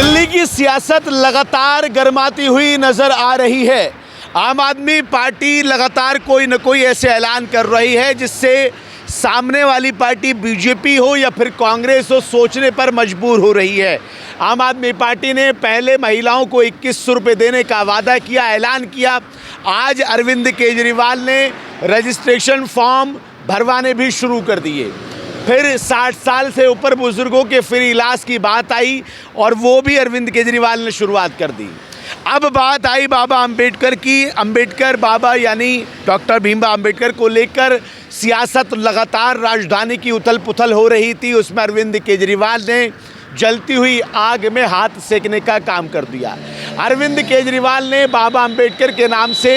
दिल्ली की सियासत लगातार गर्माती हुई नजर आ रही है। आम आदमी पार्टी लगातार कोई न कोई ऐसे ऐलान कर रही है जिससे सामने वाली पार्टी बीजेपी हो या फिर कांग्रेस हो, सोचने पर मजबूर हो रही है। आम आदमी पार्टी ने पहले महिलाओं को 2100 रुपये देने का वादा किया, ऐलान किया। आज अरविंद केजरीवाल ने रजिस्ट्रेशन फॉर्म भरवाने भी शुरू कर दिए। फिर 60 साल से ऊपर बुजुर्गों के फ्री इलाज की बात आई और वो भी अरविंद केजरीवाल ने शुरुआत कर दी। अब बात आई बाबा अंबेडकर की। अंबेडकर बाबा यानी डॉक्टर भीमराव अंबेडकर को लेकर सियासत लगातार राजधानी की उथल पुथल हो रही थी। उसमें अरविंद केजरीवाल ने जलती हुई आग में हाथ सेकने का काम कर दिया। अरविंद केजरीवाल ने बाबा अंबेडकर के नाम से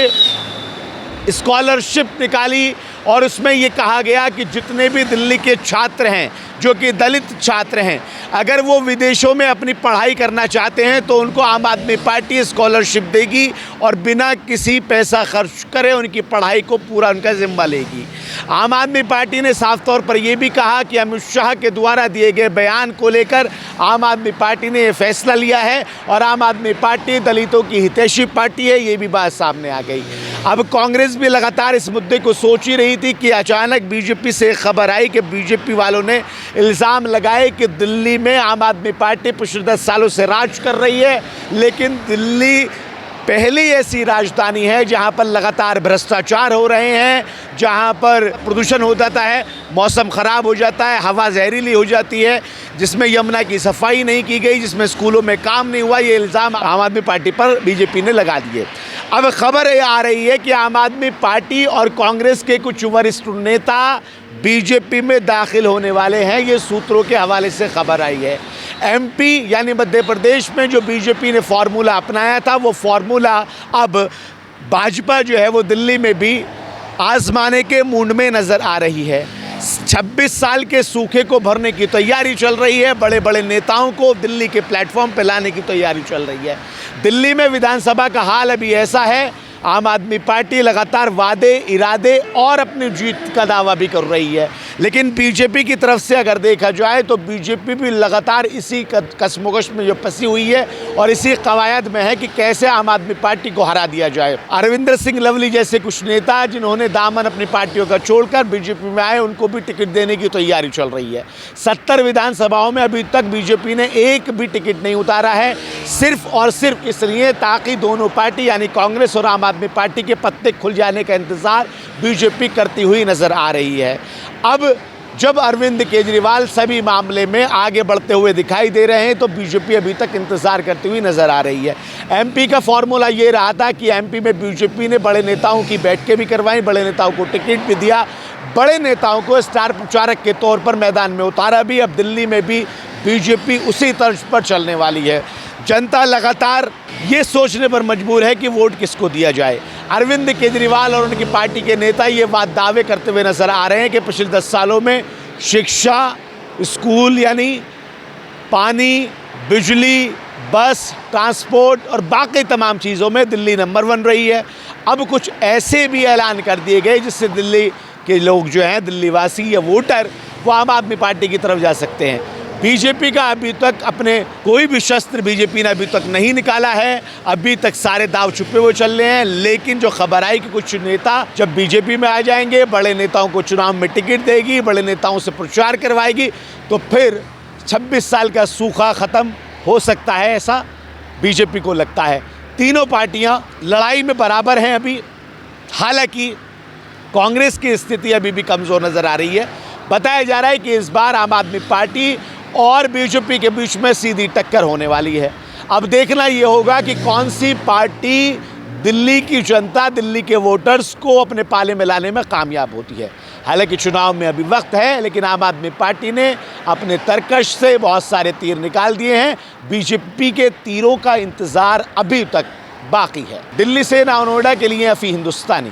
स्कॉलरशिप निकाली और उसमें ये कहा गया कि जितने भी दिल्ली के छात्र हैं जो कि दलित छात्र हैं, अगर वो विदेशों में अपनी पढ़ाई करना चाहते हैं तो उनको आम आदमी पार्टी स्कॉलरशिप देगी और बिना किसी पैसा खर्च करे उनकी पढ़ाई को पूरा उनका जिम्मा लेगी। आम आदमी पार्टी ने साफ तौर पर यह भी कहा कि अमित शाह के द्वारा दिए गए बयान को लेकर आम आदमी पार्टी ने यह फैसला लिया है और आम आदमी पार्टी दलितों की हितैषी पार्टी है, ये भी बात सामने आ गई। अब कांग्रेस भी लगातार इस मुद्दे को सोच ही रही थी कि अचानक बीजेपी से खबर आई कि बीजेपी वालों ने इल्ज़ाम लगाए कि दिल्ली में आम आदमी पार्टी पिछले 10 सालों से राज कर रही है। लेकिन दिल्ली पहली ऐसी राजधानी है जहां पर लगातार भ्रष्टाचार हो रहे हैं, जहां पर प्रदूषण हो जाता है, मौसम ख़राब हो जाता है, हवा जहरीली हो जाती है, जिसमें यमुना की सफाई नहीं की गई, जिसमें स्कूलों में काम नहीं हुआ। ये इल्ज़ाम आम आदमी पार्टी पर बीजेपी ने लगा दिए। अब खबर ये आ रही है कि आम आदमी पार्टी और कांग्रेस के कुछ वरिष्ठ नेता बीजेपी में दाखिल होने वाले हैं। ये सूत्रों के हवाले से खबर आई है। एमपी यानी मध्य प्रदेश में जो बीजेपी ने फार्मूला अपनाया था, वो फार्मूला अब भाजपा जो है वो दिल्ली में भी आजमाने के मूड में नज़र आ रही है। 26 साल के सूखे को भरने की तैयारी चल रही है। बड़े बड़े नेताओं को दिल्ली के प्लेटफॉर्म पर लाने की तैयारी चल रही है। दिल्ली में विधानसभा का हाल अभी ऐसा है, आम आदमी पार्टी लगातार वादे, इरादे और अपनी जीत का दावा भी कर रही है। लेकिन बीजेपी की तरफ से अगर देखा जाए तो बीजेपी भी लगातार इसी कसमोगश में जो फंसी हुई है और इसी कवायद में है कि कैसे आम आदमी पार्टी को हरा दिया जाए। अरविंदर सिंह लवली जैसे कुछ नेता जिन्होंने दामन अपनी पार्टियों का छोड़कर बीजेपी में आए, उनको भी टिकट देने की तैयारी चल रही है। 70 विधानसभाओं में अभी तक बीजेपी ने एक भी टिकट नहीं उतारा है, सिर्फ और सिर्फ इसलिए ताकि दोनों पार्टी यानी कांग्रेस और आम आदमी पार्टी के पत्ते खुल जाने का इंतजार बीजेपी करती हुई नजर आ रही है। अब जब अरविंद केजरीवाल सभी मामले में आगे बढ़ते हुए दिखाई दे रहे हैं तो बीजेपी अभी तक इंतजार करती हुई नजर आ रही है। एमपी का फॉर्मूला ये रहा था कि एमपी में बीजेपी ने बड़े नेताओं की बैठकें भी करवाई, बड़े नेताओं को टिकट भी दिया, बड़े नेताओं को स्टार प्रचारक के तौर पर मैदान में उतारा भी। अब दिल्ली में भी बीजेपी उसी तर्ज पर चलने वाली है। जनता लगातार ये सोचने पर मजबूर है कि वोट किसको दिया जाए। अरविंद केजरीवाल और उनकी पार्टी के नेता ये बात दावे करते हुए नजर आ रहे हैं कि पिछले 10 सालों में शिक्षा, स्कूल यानी पानी, बिजली, बस, ट्रांसपोर्ट और बाकी तमाम चीज़ों में दिल्ली नंबर 1 रही है। अब कुछ ऐसे भी ऐलान कर दिए गए जिससे दिल्ली के लोग जो हैं, दिल्ली वासी या वोटर, वो आम आदमी पार्टी की तरफ जा सकते हैं। बीजेपी का अभी तक अपने कोई भी शस्त्र बीजेपी ने अभी तक नहीं निकाला है। अभी तक सारे दाव छुपे हुए चल रहे हैं। लेकिन जो खबर आई कि कुछ नेता जब बीजेपी में आ जाएंगे, बड़े नेताओं को चुनाव में टिकट देगी, बड़े नेताओं से प्रचार करवाएगी, तो फिर 26 साल का सूखा ख़त्म हो सकता है, ऐसा बीजेपी को लगता है। तीनों पार्टियां लड़ाई में बराबर हैं अभी। हालांकि कांग्रेस की स्थिति अभी भी कमज़ोर नज़र आ रही है। बताया जा रहा है कि इस बार आम आदमी पार्टी और बीजेपी के बीच में सीधी टक्कर होने वाली है। अब देखना ये होगा कि कौन सी पार्टी दिल्ली की जनता, दिल्ली के वोटर्स को अपने पाले में लाने में कामयाब होती है। हालांकि चुनाव में अभी वक्त है, लेकिन आम आदमी पार्टी ने अपने तरकश से बहुत सारे तीर निकाल दिए हैं। बीजेपी के तीरों का इंतज़ार अभी तक बाकी है। दिल्ली से नोएडा के लिए अफी हिंदुस्तानी।